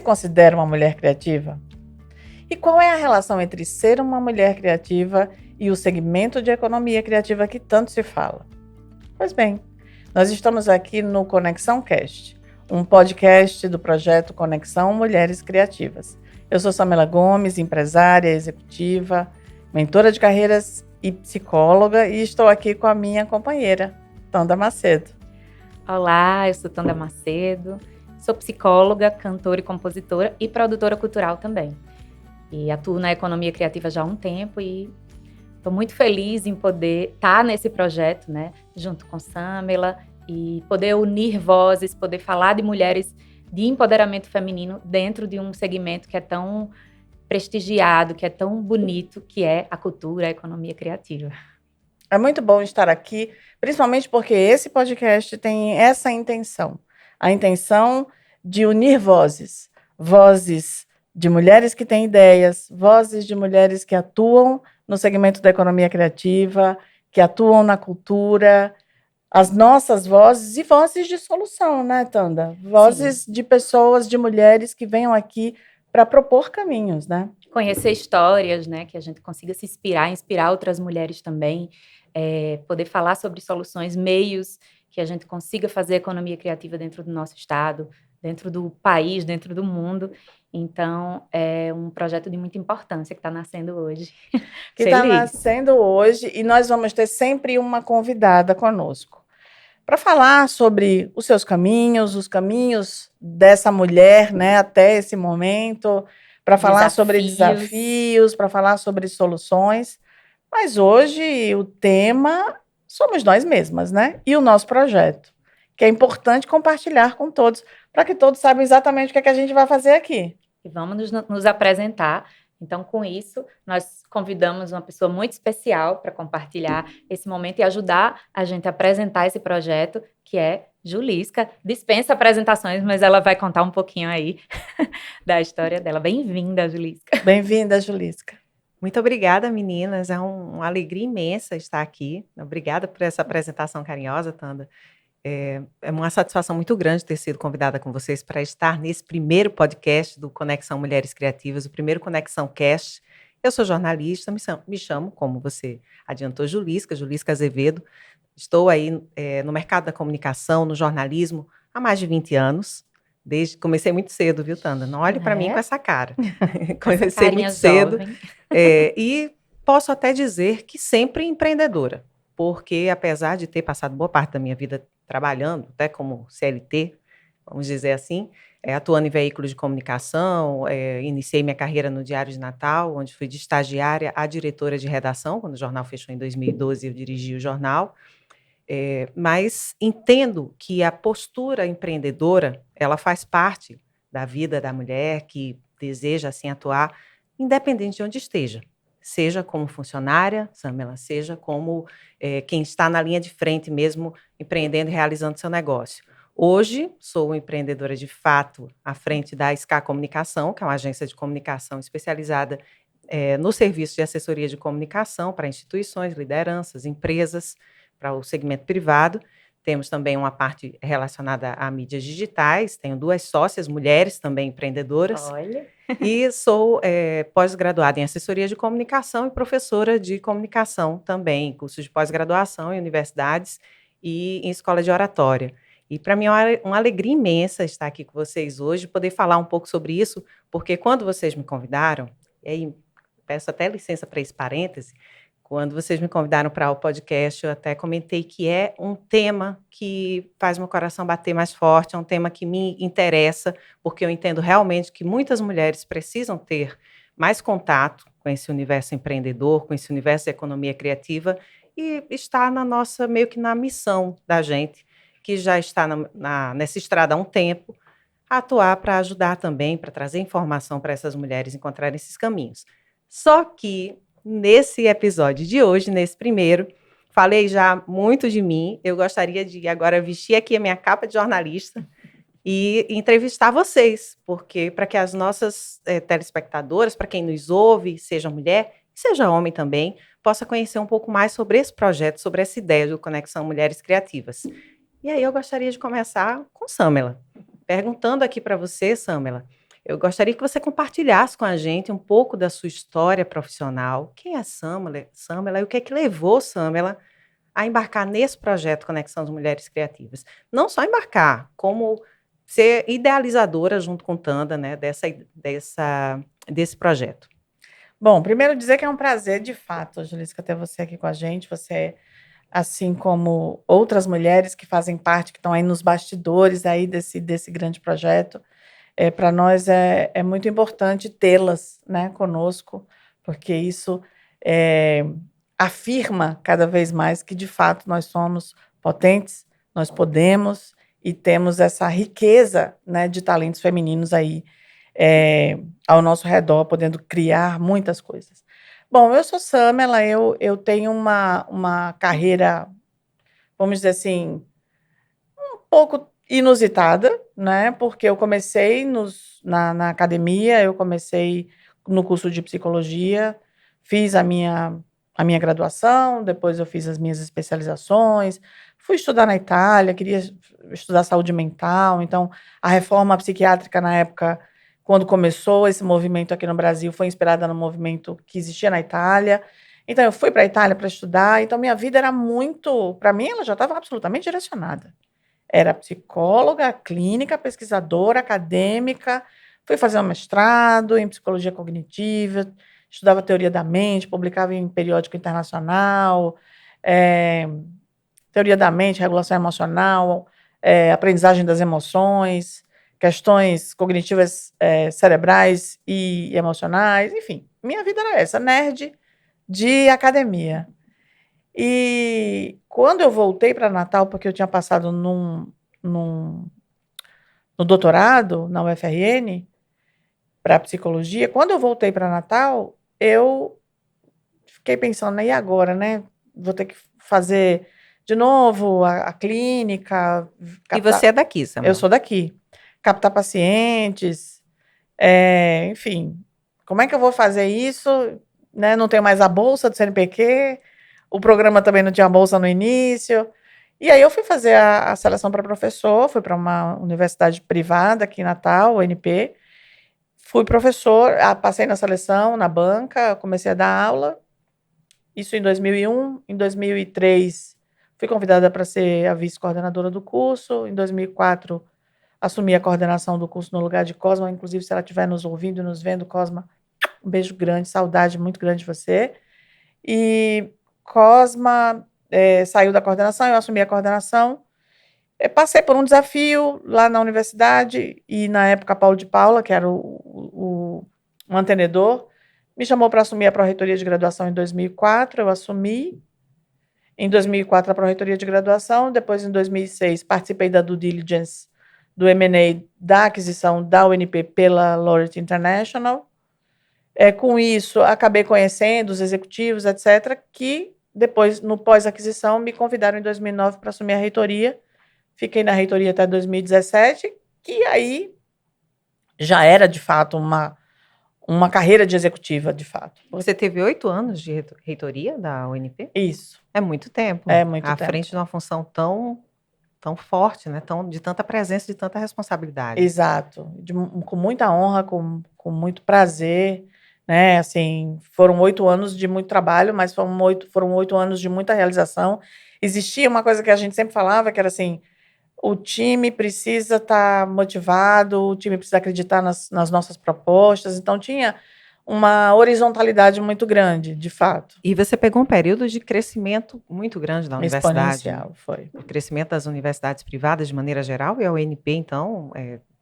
se considera uma mulher criativa? E qual é a relação entre ser uma mulher criativa e o segmento de economia criativa que tanto se fala? Pois bem, nós estamos aqui no Conexão Cast, um podcast do projeto Conexão Mulheres Criativas. Eu sou Samela Gomes, empresária, executiva, mentora de carreiras e psicóloga, e estou aqui com a minha companheira, Tanda Macedo. Olá, eu sou Tanda Macedo, sou psicóloga, cantora e compositora e produtora cultural também. E atuo na economia criativa já há um tempo e estou muito feliz em poder estar nesse projeto, né, junto com Samela, e poder unir vozes, poder falar de mulheres de empoderamento feminino dentro de um segmento que é tão prestigiado, que é tão bonito, que é a cultura, a economia criativa. É muito bom estar aqui, principalmente porque esse podcast tem essa intenção, a intenção de unir vozes, vozes de mulheres que têm ideias, vozes de mulheres que atuam no segmento da economia criativa, que atuam na cultura, as nossas vozes e vozes de solução, né, Tanda? Vozes de pessoas, de mulheres que venham aqui para propor caminhos, né? Conhecer histórias, né, que a gente consiga se inspirar outras mulheres também, poder falar sobre soluções, meios que a gente consiga fazer economia criativa dentro do nosso estado, dentro do país, dentro do mundo. Então, é um projeto de muita importância que está nascendo hoje. Que está nascendo hoje, e nós vamos ter sempre uma convidada conosco para falar sobre os seus caminhos, os caminhos dessa mulher, né, até esse momento, para falar sobre desafios, para falar sobre soluções. Mas hoje o tema somos nós mesmas, né? E o nosso projeto, que é importante compartilhar com todos, para que todos saibam exatamente o que é que a gente vai fazer aqui. E vamos nos apresentar. Então, com isso, nós convidamos uma pessoa muito especial para compartilhar esse momento e ajudar a gente a apresentar esse projeto, que é Julisca. Dispensa apresentações, mas ela vai contar um pouquinho aí da história dela. Bem-vinda, Julisca. Bem-vinda, Julisca. Muito obrigada, meninas. É uma alegria imensa estar aqui. Obrigada por essa apresentação carinhosa, Tanda. É uma satisfação muito grande ter sido convidada com vocês para estar nesse primeiro podcast do Conexão Mulheres Criativas, o primeiro Conexão Cast. Eu sou jornalista, me chamo, como você adiantou, Julisca Azevedo. Estou aí no mercado da comunicação, no jornalismo, há mais de 20 anos. Comecei muito cedo, viu, Tanda? Não olhe para mim com essa cara. Comecei muito cedo. E posso até dizer que sempre empreendedora, porque apesar de ter passado boa parte da minha vida trabalhando, até como CLT, vamos dizer assim, atuando em veículos de comunicação, iniciei minha carreira no Diário de Natal, onde fui de estagiária a diretora de redação. Quando o jornal fechou em 2012, eu dirigi o jornal. Mas entendo que a postura empreendedora, ela faz parte da vida da mulher que deseja assim atuar, independente de onde esteja. Seja como funcionária, Samela, seja como quem está na linha de frente mesmo, empreendendo e realizando seu negócio. Hoje, sou empreendedora de fato à frente da SK Comunicação, que é uma agência de comunicação especializada no serviço de assessoria de comunicação para instituições, lideranças, empresas, para o segmento privado. Temos também uma parte relacionada a mídias digitais, tenho 2 sócias, mulheres também empreendedoras. Olha! E sou pós-graduada em assessoria de comunicação e professora de comunicação também, em cursos de pós-graduação em universidades e em escola de oratória. E para mim é uma alegria imensa estar aqui com vocês hoje, poder falar um pouco sobre isso, porque quando vocês me convidaram, e aí peço até licença para esse parêntese, quando vocês me convidaram para o podcast, eu até comentei que é um tema que faz meu coração bater mais forte, é um tema que me interessa, porque eu entendo realmente que muitas mulheres precisam ter mais contato com esse universo empreendedor, com esse universo da economia criativa, e está meio que na missão da gente, que já está nessa estrada há um tempo, a atuar para ajudar também, para trazer informação para essas mulheres encontrarem esses caminhos. Só que nesse episódio de hoje, nesse primeiro, falei já muito de mim. Eu gostaria de agora vestir aqui a minha capa de jornalista e entrevistar vocês, porque para que as nossas telespectadoras, para quem nos ouve, seja mulher e seja homem também, possa conhecer um pouco mais sobre esse projeto, sobre essa ideia do Conexão Mulheres Criativas. E aí eu gostaria de começar com Samela, perguntando aqui para você, Samela, Eu gostaria que você compartilhasse com a gente um pouco da sua história profissional. Quem é Samela e o que é que levou Samela a embarcar nesse projeto Conexão das Mulheres Criativas? Não só embarcar, como ser idealizadora junto com Tanda, né, desse projeto. Bom, primeiro dizer que é um prazer, de fato, Julissa, ter você aqui com a gente. Você, assim como outras mulheres que fazem parte, que estão aí nos bastidores aí desse grande projeto, para nós é muito importante tê-las, né, conosco, porque isso afirma cada vez mais que, de fato, nós somos potentes, nós podemos e temos essa riqueza, né, de talentos femininos aí ao nosso redor, podendo criar muitas coisas. Bom, eu sou Samela, eu tenho uma carreira, vamos dizer assim, um pouco inusitada, né? Porque eu comecei na academia, eu comecei no curso de psicologia, fiz a minha graduação, depois eu fiz as minhas especializações, fui estudar na Itália, queria estudar saúde mental, então a reforma psiquiátrica na época, quando começou esse movimento aqui no Brasil, foi inspirada no movimento que existia na Itália. Então eu fui para a Itália para estudar, então minha vida era muito, para mim ela já estava absolutamente direcionada. Era psicóloga, clínica, pesquisadora, acadêmica. Fui fazer um mestrado em psicologia cognitiva, estudava teoria da mente, publicava em periódico internacional, teoria da mente, regulação emocional, aprendizagem das emoções, questões cognitivas cerebrais e emocionais, enfim. Minha vida era essa, nerd de academia. E quando eu voltei para Natal, porque eu tinha passado no doutorado na UFRN, para psicologia, quando eu voltei para Natal, eu fiquei pensando, e agora, né? Vou ter que fazer de novo a clínica. E você é daqui, Samela? Eu sou daqui. Captar pacientes, enfim. Como é que eu vou fazer isso? Né? Não tenho mais a bolsa do CNPq, o programa também não tinha bolsa no início. E aí eu fui fazer a seleção para professor, fui para uma universidade privada aqui em Natal, o UNP. Fui professor, passei na seleção, na banca, comecei a dar aula. Isso em 2001. Em 2003, fui convidada para ser a vice-coordenadora do curso. Em 2004, assumi a coordenação do curso no lugar de Cosma. Inclusive, se ela estiver nos ouvindo e nos vendo, Cosma, um beijo grande, saudade muito grande de você. E Cosma saiu da coordenação, eu assumi a coordenação. Passei por um desafio lá na universidade e, na época, Paulo de Paula, que era o mantenedor, me chamou para assumir a pró-reitoria de graduação em 2004, eu assumi. Em 2004, a pró-reitoria de graduação, depois, em 2006, participei da due diligence do M&A da aquisição da UNP pela Laureate International. Com isso, acabei conhecendo os executivos, etc., que depois, no pós-aquisição, me convidaram em 2009 para assumir a reitoria. Fiquei na reitoria até 2017, que aí já era, de fato, uma carreira de executiva, de fato. Você teve 8 anos de reitoria da UNP? Isso. É muito tempo. É muito tempo. À frente de uma função tão forte, né? De tanta presença, de tanta responsabilidade. Exato. Com muita honra, com muito prazer, né? Assim, foram 8 anos de muito trabalho, mas foram 8 anos de muita realização. Existia uma coisa que a gente sempre falava, que era assim, o time precisa estar motivado, o time precisa acreditar nas nossas propostas, então tinha uma horizontalidade muito grande, de fato. E você pegou um período de crescimento muito grande da universidade. Exponencial, foi. O crescimento das universidades privadas de maneira geral, e a UNP, então,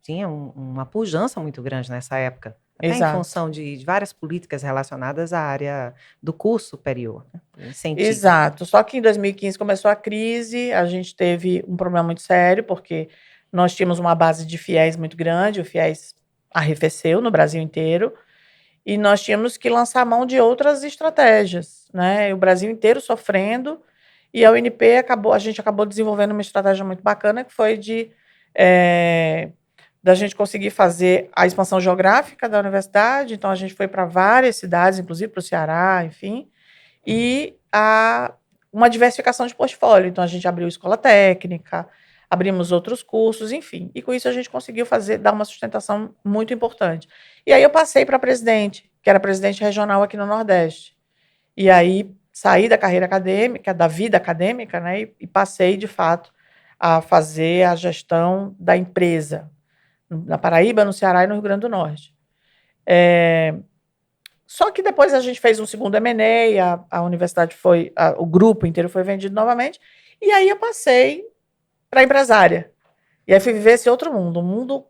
tinha uma pujança muito grande nessa época. Até Exato. Em função de várias políticas relacionadas à área do curso superior. Né? Incentivo. Exato. Só que em 2015 começou a crise, a gente teve um problema muito sério, porque nós tínhamos uma base de fiéis muito grande, o fiéis arrefeceu no Brasil inteiro, e nós tínhamos que lançar mão de outras estratégias, né? O Brasil inteiro sofrendo, e a UNP a gente acabou desenvolvendo uma estratégia muito bacana, que foi da gente conseguir fazer a expansão geográfica da universidade. Então a gente foi para várias cidades, inclusive para o Ceará, enfim, e uma diversificação de portfólio. Então a gente abriu escola técnica, abrimos outros cursos, enfim. E com isso a gente conseguiu dar uma sustentação muito importante. E aí eu passei para presidente, que era presidente regional aqui no Nordeste. E aí saí da carreira acadêmica, da vida acadêmica, né, e passei, de fato, a fazer a gestão da empresa, na Paraíba, no Ceará e no Rio Grande do Norte. Só que depois a gente fez um segundo M&A, a universidade o grupo inteiro foi vendido novamente, e aí eu passei para empresária. E aí fui viver esse outro mundo, um mundo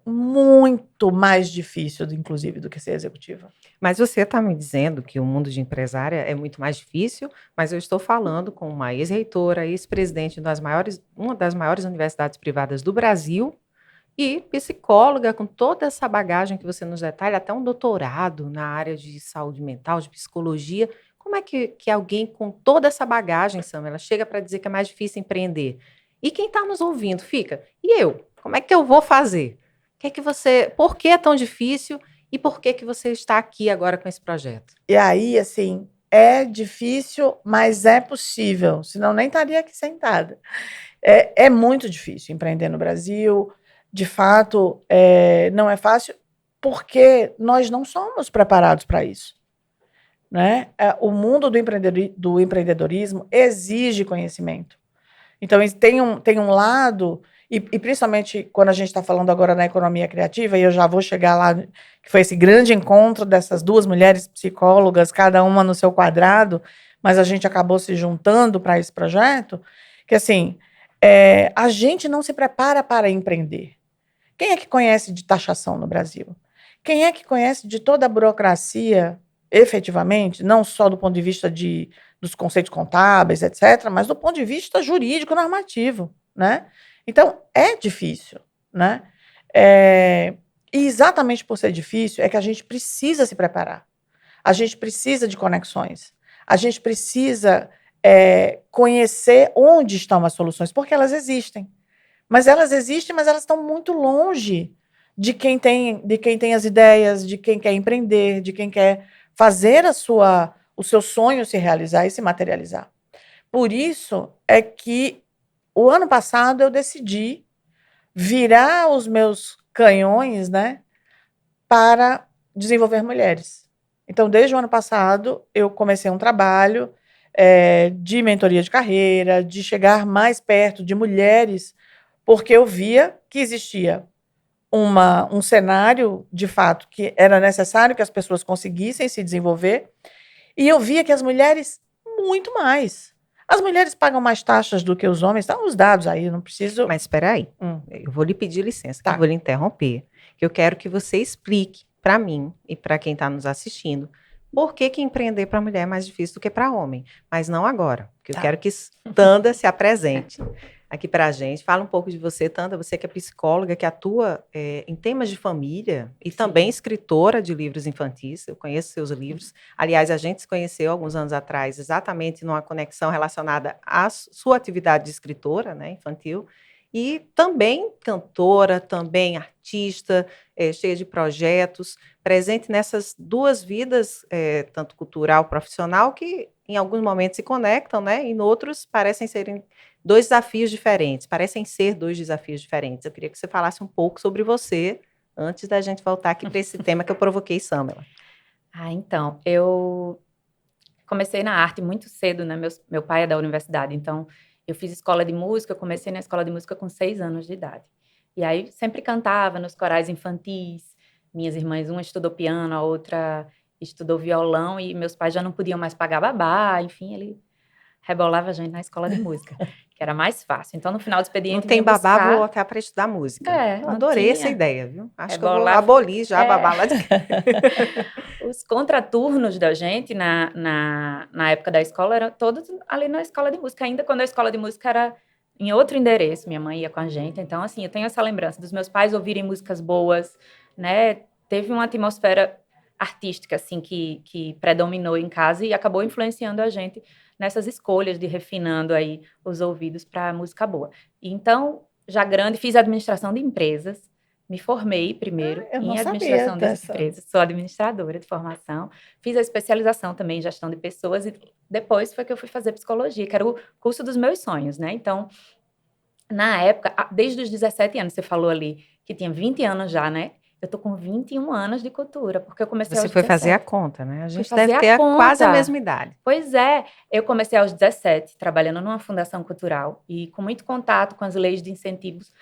muito mais difícil, inclusive, do que ser executiva. Mas você está me dizendo que o mundo de empresária é muito mais difícil, mas eu estou falando com uma ex-reitora, ex-presidente uma das maiores universidades privadas do Brasil, e psicóloga, com toda essa bagagem que você nos detalha, até um doutorado na área de saúde mental, de psicologia. Como é que alguém com toda essa bagagem, Samela, chega para dizer que é mais difícil empreender? E quem está nos ouvindo fica, e eu? Como é que eu vou fazer? Por que é tão difícil e por que você está aqui agora com esse projeto? E aí, assim, é difícil, mas é possível, senão nem estaria aqui sentada. É muito difícil empreender no Brasil. De fato, não é fácil, porque nós não somos preparados para isso, né? O mundo do empreendedorismo exige conhecimento. Então, tem um lado, e principalmente quando a gente está falando agora na economia criativa, e eu já vou chegar lá, que foi esse grande encontro dessas duas mulheres psicólogas, cada uma no seu quadrado, mas a gente acabou se juntando para esse projeto, que assim, a gente não se prepara para empreender. Quem é que conhece de taxação no Brasil? Quem é que conhece de toda a burocracia, efetivamente, não só do ponto de vista dos conceitos contábeis, etc., mas do ponto de vista jurídico normativo, né? Então, é difícil, né? E exatamente por ser difícil é que a gente precisa se preparar. A gente precisa de conexões. A gente precisa conhecer onde estão as soluções, porque elas existem. Mas elas estão muito longe de quem tem as ideias, de quem quer empreender, de quem quer fazer o seu sonho se realizar e se materializar. Por isso é que o ano passado eu decidi virar os meus canhões, né, para desenvolver mulheres. Então, desde o ano passado, eu comecei um trabalho de mentoria de carreira, de chegar mais perto de mulheres, porque eu via que existia um cenário, de fato, que era necessário que as pessoas conseguissem se desenvolver, e eu via que as mulheres, muito mais. As mulheres pagam mais taxas do que os homens, estão os dados aí, não preciso... Mas espera aí, eu vou lhe pedir licença, Tá. Eu vou lhe interromper, que eu quero que você explique para mim e para quem está nos assistindo por que empreender para mulher é mais difícil do que para homem, mas não agora, porque eu quero que Tanda se apresente aqui para a gente. Fala um pouco de você, Tanda, você que é psicóloga, que atua em temas de família e também escritora de livros infantis. Eu conheço seus livros. Aliás, a gente se conheceu alguns anos atrás, exatamente numa conexão relacionada à sua atividade de escritora, né, infantil, e também cantora, também artista, cheia de projetos, presente nessas duas vidas, tanto cultural e profissional, que em alguns momentos se conectam, né, e em outros parecem ser dois desafios diferentes. Eu queria que você falasse um pouco sobre você, antes da gente voltar aqui para esse tema que eu provoquei, Samela. Então, eu comecei na arte muito cedo, né? Meu pai é da universidade, então eu fiz escola de música, eu comecei na escola de música com 6 anos de idade. E aí sempre cantava nos corais infantis. Minhas irmãs, uma estudou piano, a outra estudou violão, e meus pais já não podiam mais pagar babá, enfim, ele rebolava a gente na escola de música, que era mais fácil. Então, no final do expediente... Não tem babá, vou colocar para estudar música. Eu adorei essa ideia, viu? Acho que eu vou abolir já a babá lá de Os contraturnos da gente na época da escola eram todos ali na escola de música, ainda quando a escola de música era em outro endereço, minha mãe ia com a gente. Então, assim, eu tenho essa lembrança dos meus pais ouvirem músicas boas, né? Teve uma atmosfera artística, assim, que predominou em casa e acabou influenciando a gente nessas escolhas de refinando aí os ouvidos para música boa. Então, já grande, fiz administração de empresas, me formei primeiro em administração de empresas, sou administradora de formação, fiz a especialização também em gestão de pessoas e depois foi que eu fui fazer psicologia, que era o curso dos meus sonhos, né? Então, Na época, desde os 17 anos, você falou ali que tinha 20 anos já, né? Eu tô com 21 anos de cultura, porque eu comecei Você aos foi 17. fazer a conta, né? A gente fazer deve a ter quase a conta. mesma idade. Pois é, eu comecei aos 17, trabalhando numa fundação cultural e com muito contato com as leis de incentivos.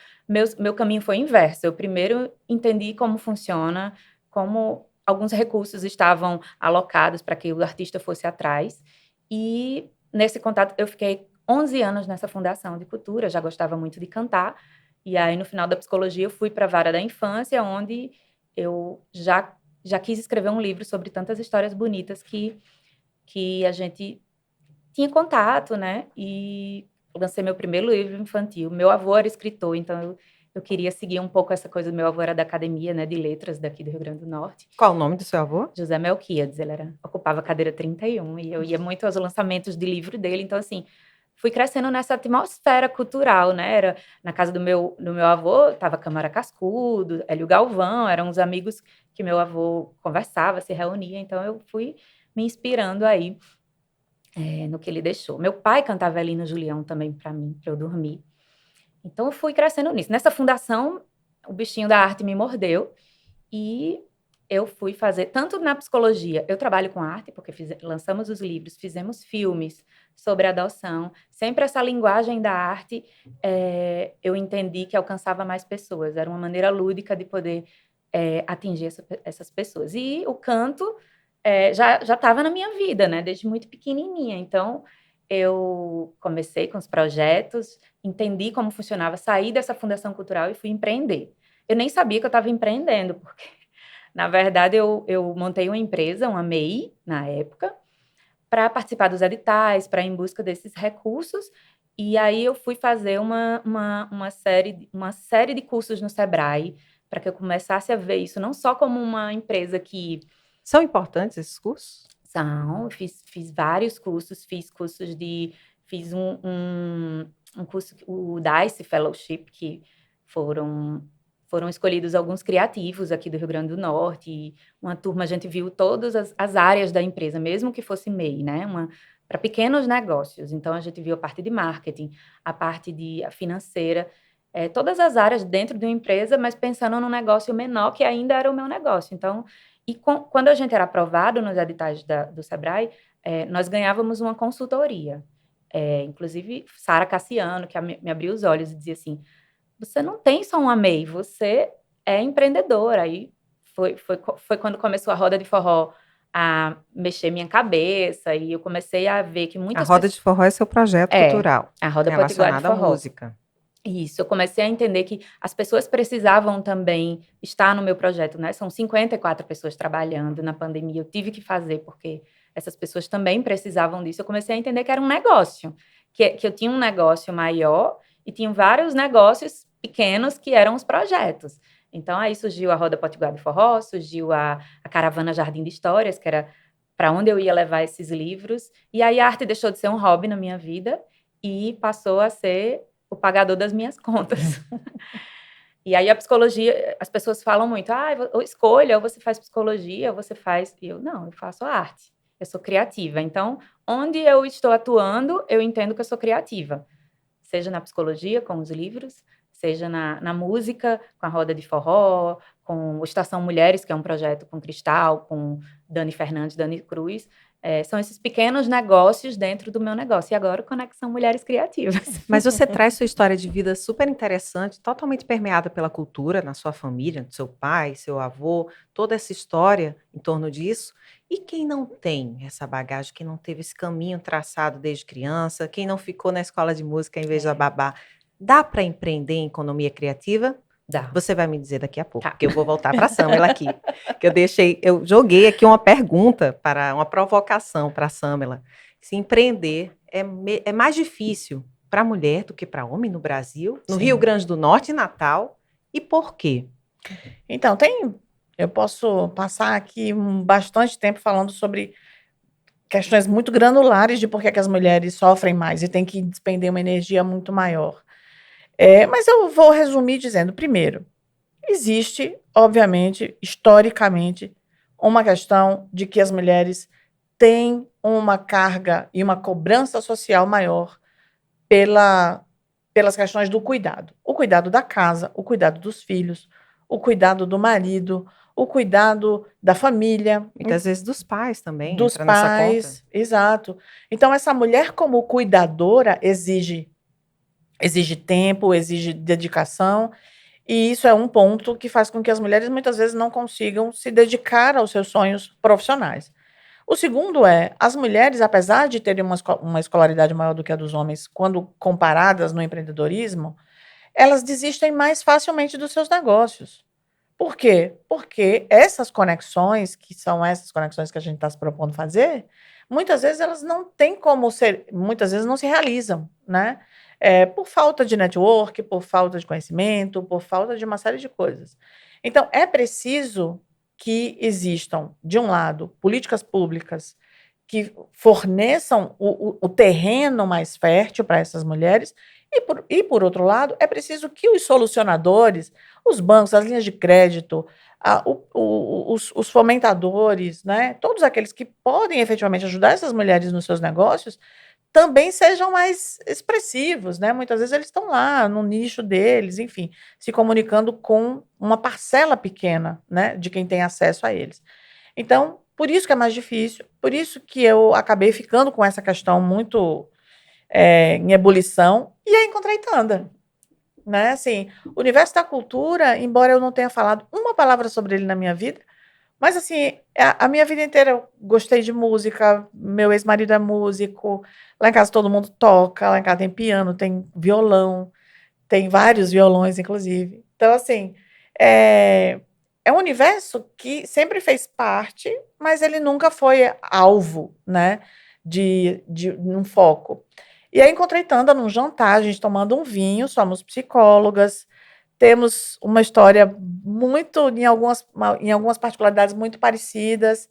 Meu caminho foi inverso. Eu primeiro entendi como funciona, como alguns recursos estavam alocados para que o artista fosse atrás. E nesse contato, eu fiquei 11 anos nessa fundação de cultura, já gostava muito de cantar. E aí, no final da psicologia, eu fui para a vara da infância, onde eu já quis escrever um livro sobre tantas histórias bonitas que a gente tinha contato, né? E lancei meu primeiro livro infantil. Meu avô era escritor, então eu queria seguir um pouco essa coisa. Meu avô era da Academia, né, de Letras daqui do Rio Grande do Norte. Qual o nome do seu avô? José Melquiades, ocupava a cadeira 31 e eu ia muito aos lançamentos de livro dele. Então, assim, fui crescendo nessa atmosfera cultural, né? Era na casa do meu avô, estava Câmara Cascudo, Hélio Galvão, eram os amigos que meu avô conversava, se reunia. Então, eu fui me inspirando aí no que ele deixou. Meu pai cantava Elino Julião também para mim, para eu dormir. Então, eu fui crescendo nisso. Nessa fundação, o bichinho da arte me mordeu e eu fui fazer, tanto na psicologia, eu trabalho com arte, porque lançamos os livros, fizemos filmes sobre adoção, sempre essa linguagem da arte, eu entendi que alcançava mais pessoas, era uma maneira lúdica de poder atingir essas pessoas. E o canto já estava na minha vida, né, desde muito pequenininha, então eu comecei com os projetos, entendi como funcionava, saí dessa fundação cultural e fui empreender. Eu nem sabia que eu estava empreendendo, porque na verdade, eu montei uma empresa, uma MEI, na época, para participar dos editais, para ir em busca desses recursos. E aí eu fui fazer uma série de cursos no Sebrae, para que eu começasse a ver isso não só como uma empresa que... São importantes esses cursos? São, fiz vários cursos, fiz um curso, o DICE Fellowship, que foram escolhidos alguns criativos aqui do Rio Grande do Norte, e uma turma, a gente viu todas as áreas da empresa, mesmo que fosse MEI, né, para pequenos negócios. Então, a gente viu a parte de marketing, a parte a financeira, todas as áreas dentro de uma empresa, mas pensando num negócio menor, que ainda era o meu negócio. Então, quando a gente era aprovado nos editais do Sebrae, nós ganhávamos uma consultoria. Inclusive, Sara Cassiano, que me abriu os olhos e dizia assim, você não tem só uma MEI, você é empreendedora. Aí foi quando começou a roda de forró a mexer minha cabeça e eu comecei a ver que muitas A Roda de Forró é seu projeto cultural. A Roda Potiguar de relacionado à Forró. música. Isso, eu comecei a entender que as pessoas precisavam também estar no meu projeto, né? São 54 pessoas trabalhando na pandemia, eu tive que fazer porque essas pessoas também precisavam disso. Eu comecei a entender que era um negócio, que eu tinha um negócio maior e tinha vários negócios pequenos que eram os projetos. Então, aí surgiu a Roda Potiguar de Forró, surgiu a Caravana Jardim de Histórias, que era para onde eu ia levar esses livros. E aí a arte deixou de ser um hobby na minha vida e passou a ser o pagador das minhas contas. E aí a psicologia, as pessoas falam muito, ou escolha, ou você faz psicologia, ou você faz... E eu faço arte. Eu sou criativa. Então, onde eu estou atuando, eu entendo que eu sou criativa. Seja na psicologia, com os livros, seja na música, com a Roda de Forró, com o Estação Mulheres, que é um projeto com Cristal, com Dani Fernandes, Dani Cruz. São esses pequenos negócios dentro do meu negócio. E agora, Conexão Mulheres Criativas. Mas você traz sua história de vida super interessante, totalmente permeada pela cultura, na sua família, do seu pai, seu avô, toda essa história em torno disso. E quem não tem essa bagagem, quem não teve esse caminho traçado desde criança, quem não ficou na escola de música em vez da babá, dá para empreender em economia criativa? Dá. Você vai me dizer daqui a pouco, porque eu vou voltar para a Samela aqui. Que eu joguei aqui uma pergunta, uma provocação para a Samela. Se empreender é mais difícil para mulher do que para homem no Brasil, no Rio Grande do Norte e Natal, e por quê? Então, eu posso passar aqui bastante tempo falando sobre questões muito granulares de por que as mulheres sofrem mais e têm que despender uma energia muito maior. Mas eu vou resumir dizendo, primeiro, existe, obviamente, historicamente, uma questão de que as mulheres têm uma carga e uma cobrança social maior pela pelas questões do cuidado. O cuidado da casa, o cuidado dos filhos, o cuidado do marido, o cuidado da família. Muitas vezes dos pais também, Dos entra nessa conta. pais, exato. Então, essa mulher como cuidadora exige tempo, exige dedicação, e isso é um ponto que faz com que as mulheres muitas vezes não consigam se dedicar aos seus sonhos profissionais. O segundo é, as mulheres, apesar de terem uma escolaridade maior do que a dos homens, quando comparadas no empreendedorismo, elas desistem mais facilmente dos seus negócios. Por quê? Porque essas conexões, que são essas conexões que a gente está se propondo fazer, muitas vezes elas não têm como ser, muitas vezes não se realizam, né? Por falta de network, por falta de conhecimento, por falta de uma série de coisas. Então, é preciso que existam, de um lado, políticas públicas que forneçam o terreno mais fértil para essas mulheres, e, por outro lado, é preciso que os solucionadores, os bancos, as linhas de crédito, os fomentadores, né, todos aqueles que podem efetivamente ajudar essas mulheres nos seus negócios, também sejam mais expressivos, né? Muitas vezes eles estão lá no nicho deles, enfim, se comunicando com uma parcela pequena, né, de quem tem acesso a eles. Então, por isso que é mais difícil, por isso que eu acabei ficando com essa questão muito em ebulição, e aí encontrei Tanda, né? Assim, o universo da cultura, embora eu não tenha falado uma palavra sobre ele na minha vida, mas assim, a minha vida inteira eu gostei de música, meu ex-marido é músico, lá em casa todo mundo toca, lá em casa tem piano, tem violão, tem vários violões, inclusive. Então, assim, é um universo que sempre fez parte, mas ele nunca foi alvo, né, de um foco. E aí encontrei Tanda num jantar, a gente tomando um vinho, somos psicólogas, temos uma história muito, em algumas particularidades muito parecidas.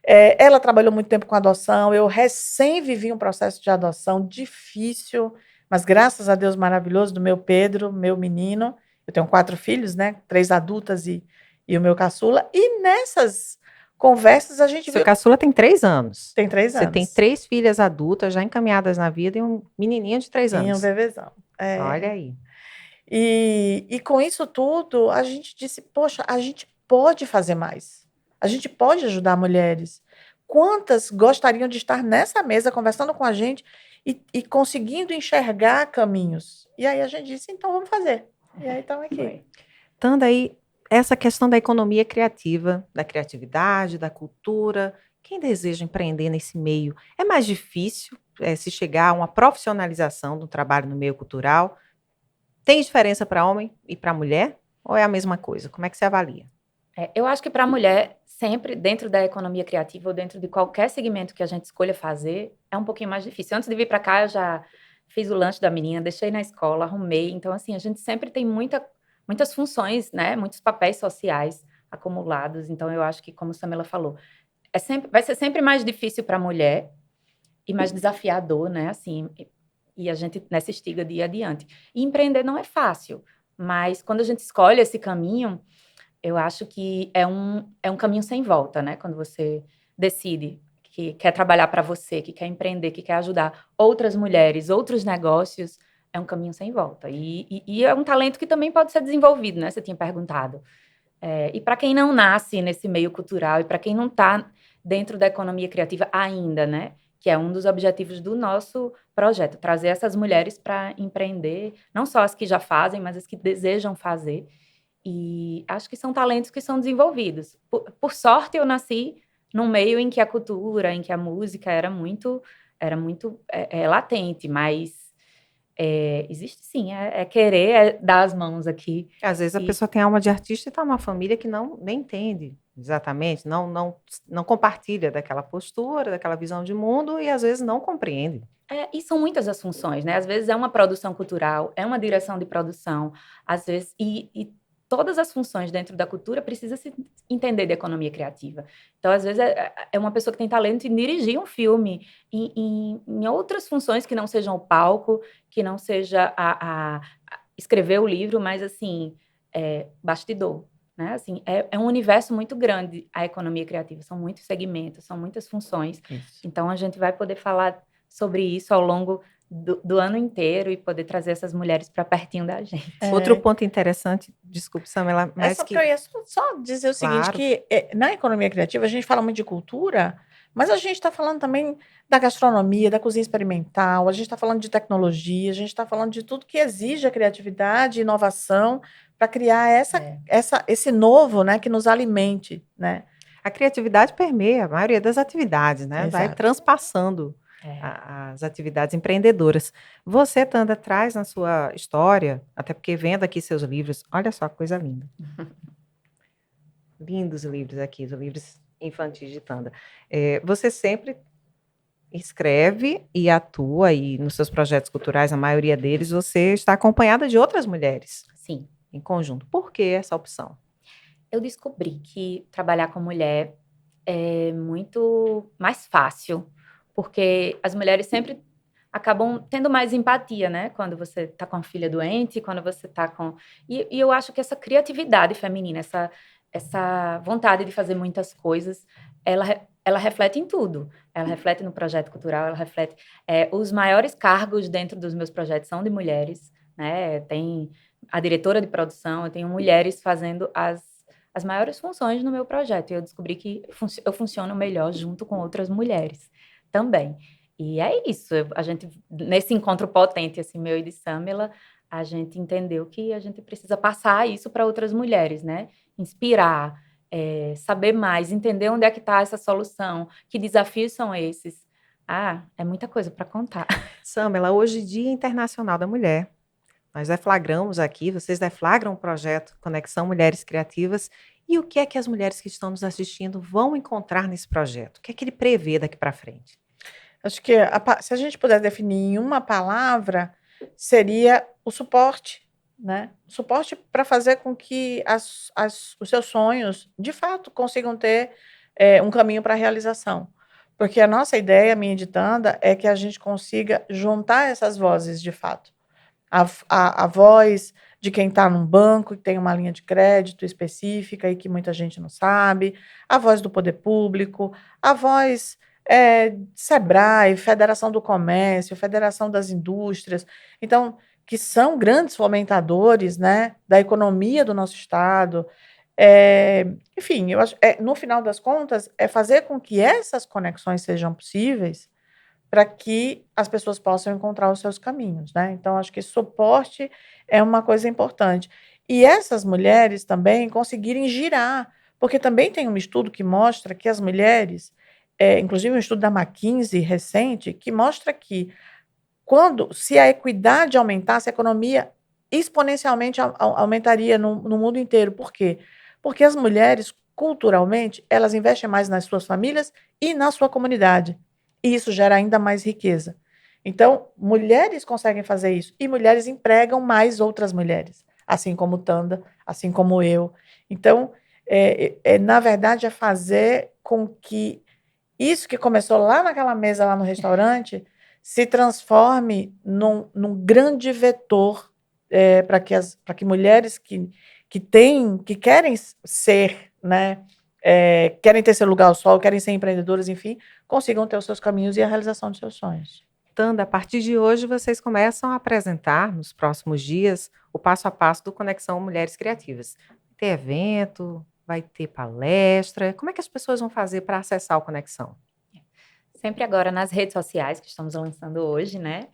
Ela trabalhou muito tempo com adoção, eu recém vivi um processo de adoção difícil, mas graças a Deus maravilhoso, do meu Pedro, meu menino. Eu tenho 4 filhos, né? 3 adultas e o meu caçula. E nessas conversas a gente Seu viu. caçula tem 3 anos. Tem 3 Você anos. tem 3 filhas adultas já encaminhadas na vida e um menininho de 3 E um anos. bebezão. Olha aí. E com isso tudo, a gente disse, poxa, a gente pode fazer mais. A gente pode ajudar mulheres. Quantas gostariam de estar nessa mesa conversando com a gente e conseguindo enxergar caminhos? E aí a gente disse, então vamos fazer. E aí estamos aqui. Tanda, aí, essa questão da economia criativa, da criatividade, da cultura, quem deseja empreender nesse meio, é mais difícil se chegar a uma profissionalização do trabalho no meio cultural? Tem diferença para homem e para mulher? Ou é a mesma coisa? Como é que você avalia? Eu acho que para a mulher, sempre dentro da economia criativa ou dentro de qualquer segmento que a gente escolha fazer, é um pouquinho mais difícil. Antes de vir para cá, eu já fiz o lanche da menina, deixei na escola, arrumei. Então, assim, a gente sempre tem muitas funções, né? Muitos papéis sociais acumulados. Então, eu acho que, como Samela falou, vai ser sempre mais difícil para a mulher e mais desafiador, né? Assim, e a gente nessa estiga de ir adiante. E empreender não é fácil, mas quando a gente escolhe esse caminho, eu acho que é um caminho sem volta, né? Quando você decide que quer trabalhar para você, que quer empreender, que quer ajudar outras mulheres, outros negócios, é um caminho sem volta. E é um talento que também pode ser desenvolvido, né? Você tinha perguntado. E para quem não nasce nesse meio cultural e para quem não está dentro da economia criativa ainda, né? Que é um dos objetivos do nosso projeto, trazer essas mulheres para empreender, não só as que já fazem, mas as que desejam fazer. E acho que são talentos que são desenvolvidos. Por sorte, eu nasci num meio em que a cultura, em que a música era muito latente, mas existe sim, querer dar as mãos aqui. Às vezes a pessoa tem alma de artista e está numa família que nem entende exatamente, não compartilha daquela postura, daquela visão de mundo e às vezes não compreende. E são muitas as funções, né? Às vezes é uma produção cultural, é uma direção de produção, às vezes, e todas as funções dentro da cultura precisa se entender de economia criativa. Então, às vezes, é uma pessoa que tem talento em dirigir um filme, em outras funções que não sejam o palco, que não seja a escrever o livro, mas, assim, bastidor. Né? Assim, é um universo muito grande a economia criativa, são muitos segmentos, são muitas funções. Isso. Então, a gente vai poder falar sobre isso ao longo do ano inteiro e poder trazer essas mulheres para pertinho da gente. Outro ponto interessante, desculpe, Samela, mas Só eu ia só dizer o seguinte, Claro. que na economia criativa a gente fala muito de cultura, mas a gente está falando também da gastronomia, da cozinha experimental, a gente está falando de tecnologia, a gente está falando de tudo que exige a criatividade e inovação para criar esse novo, né, que nos alimente, né? a criatividade permeia a maioria das atividades, né? Vai Exato. transpassando as atividades empreendedoras. Você, Tanda, traz na sua história, até porque vendo aqui seus livros, olha só que coisa linda. Lindos livros aqui, os livros infantis de Tanda. Você sempre escreve e atua, e nos seus projetos culturais, a maioria deles, você está acompanhada de outras mulheres. Sim. Em conjunto. Por que essa opção? Eu descobri que trabalhar com mulher é muito mais fácil, porque as mulheres sempre acabam tendo mais empatia, né? Quando você tá com a filha doente, quando você tá com... E eu acho que essa criatividade feminina, essa vontade de fazer muitas coisas, ela reflete em tudo. Ela reflete no projeto cultural, ela reflete... os maiores cargos dentro dos meus projetos são de mulheres, né? Tem a diretora de produção, eu tenho mulheres fazendo as maiores funções no meu projeto. E eu descobri que eu funciono melhor junto com outras mulheres também. E é isso, a gente, nesse encontro potente, assim, meu e de Samela, a gente entendeu que a gente precisa passar isso para outras mulheres, né? Inspirar, saber mais, entender onde é que está essa solução, que desafios são esses. É muita coisa para contar. Samela, hoje Dia Internacional da Mulher. Nós deflagramos aqui, vocês deflagram o projeto Conexão Mulheres Criativas. E o que é que as mulheres que estão nos assistindo vão encontrar nesse projeto? O que é que ele prevê daqui para frente? Acho que se a gente puder definir em uma palavra, seria o suporte, né? O suporte para fazer com que os seus sonhos, de fato, consigam ter um caminho para a realização. Porque a nossa ideia, minha de Tanda, é que a gente consiga juntar essas vozes, de fato. A voz de quem está num banco e tem uma linha de crédito específica e que muita gente não sabe, a voz do poder público, a voz Sebrae, Federação do Comércio, Federação das Indústrias, então, que são grandes fomentadores, né, da economia do nosso Estado. Enfim, eu acho, no final das contas, é fazer com que essas conexões sejam possíveis para que as pessoas possam encontrar os seus caminhos, né? Então, acho que suporte é uma coisa importante. E essas mulheres também conseguirem girar, porque também tem um estudo que mostra que as mulheres, inclusive um estudo da McKinsey recente, que mostra que se a equidade aumentasse, a economia exponencialmente aumentaria no mundo inteiro. Por quê? Porque as mulheres, culturalmente, elas investem mais nas suas famílias e na sua comunidade. E isso gera ainda mais riqueza. Então, mulheres conseguem fazer isso. E mulheres empregam mais outras mulheres. Assim como Tanda, assim como eu. Então, na verdade, é fazer com que isso que começou lá naquela mesa, lá no restaurante, se transforme num grande vetor para que mulheres que querem ser, né, querem ter seu lugar ao sol, querem ser empreendedoras, enfim, consigam ter os seus caminhos e a realização dos seus sonhos. Tanda, a partir de hoje vocês começam a apresentar, nos próximos dias, o passo a passo do Conexão Mulheres Criativas. Vai ter evento, vai ter palestra. Como é que as pessoas vão fazer para acessar o Conexão? Sempre agora nas redes sociais que estamos lançando hoje, né?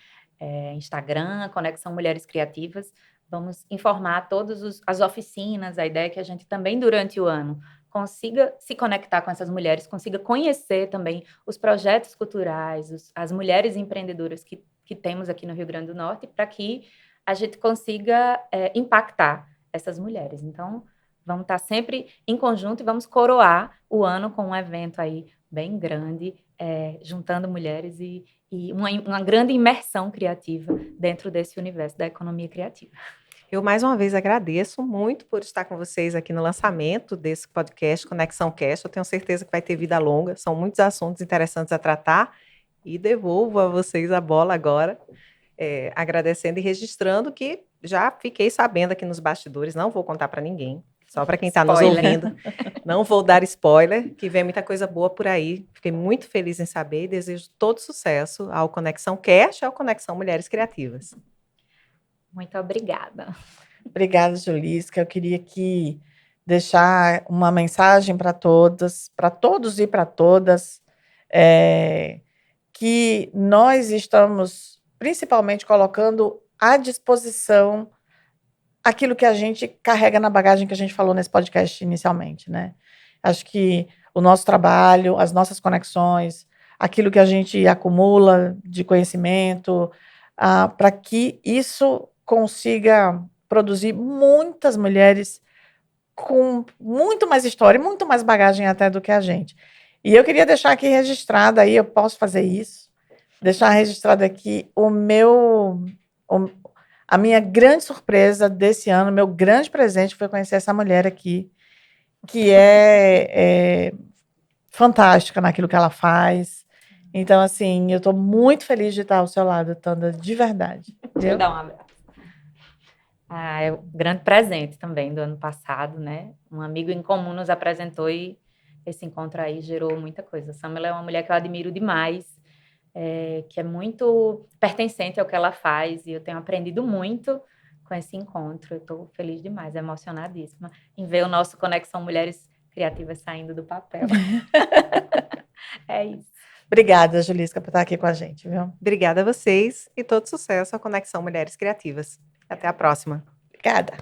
Instagram, Conexão Mulheres Criativas. Vamos informar todas as oficinas. A ideia é que a gente também, durante o ano, consiga se conectar com essas mulheres, consiga conhecer também os projetos culturais, as mulheres empreendedoras que temos aqui no Rio Grande do Norte, para que a gente consiga impactar essas mulheres. Então, vamos estar sempre em conjunto e vamos coroar o ano com um evento aí bem grande, juntando mulheres e uma grande imersão criativa dentro desse universo da economia criativa. Eu, mais uma vez, agradeço muito por estar com vocês aqui no lançamento desse podcast, Conexão Cast. Eu tenho certeza que vai ter vida longa, são muitos assuntos interessantes a tratar e devolvo a vocês a bola agora, agradecendo e registrando que já fiquei sabendo aqui nos bastidores, não vou contar para ninguém, Só para quem está nos Spoiler. ouvindo. Não vou dar spoiler, que vem muita coisa boa por aí. Fiquei muito feliz em saber e desejo todo sucesso ao Conexão Cast e ao Conexão Mulheres Criativas. Muito obrigada. Obrigada, Julisca. Eu queria aqui deixar uma mensagem para todas, para todos e para todas, que nós estamos principalmente colocando à disposição aquilo que a gente carrega na bagagem que a gente falou nesse podcast inicialmente, né? Acho que o nosso trabalho, as nossas conexões, aquilo que a gente acumula de conhecimento, para que isso consiga produzir muitas mulheres com muito mais história, muito mais bagagem até do que a gente. E eu queria deixar aqui registrado, aí eu posso fazer isso, deixar registrado aqui a minha grande surpresa desse ano, meu grande presente foi conhecer essa mulher aqui, que é fantástica naquilo que ela faz. Então, assim, eu estou muito feliz de estar ao seu lado, Tanda, de verdade. Deixa eu dar um abraço. É um grande presente também do ano passado, né? Um amigo em comum nos apresentou e esse encontro aí gerou muita coisa. A Samela é uma mulher que eu admiro demais, que é muito pertencente ao que ela faz, e eu tenho aprendido muito com esse encontro. Eu estou feliz demais, emocionadíssima em ver o nosso Conexão Mulheres Criativas saindo do papel. É isso. Obrigada, Julisca, por estar aqui com a gente, viu? Obrigada a vocês e todo sucesso à Conexão Mulheres Criativas. Até a próxima. Obrigada.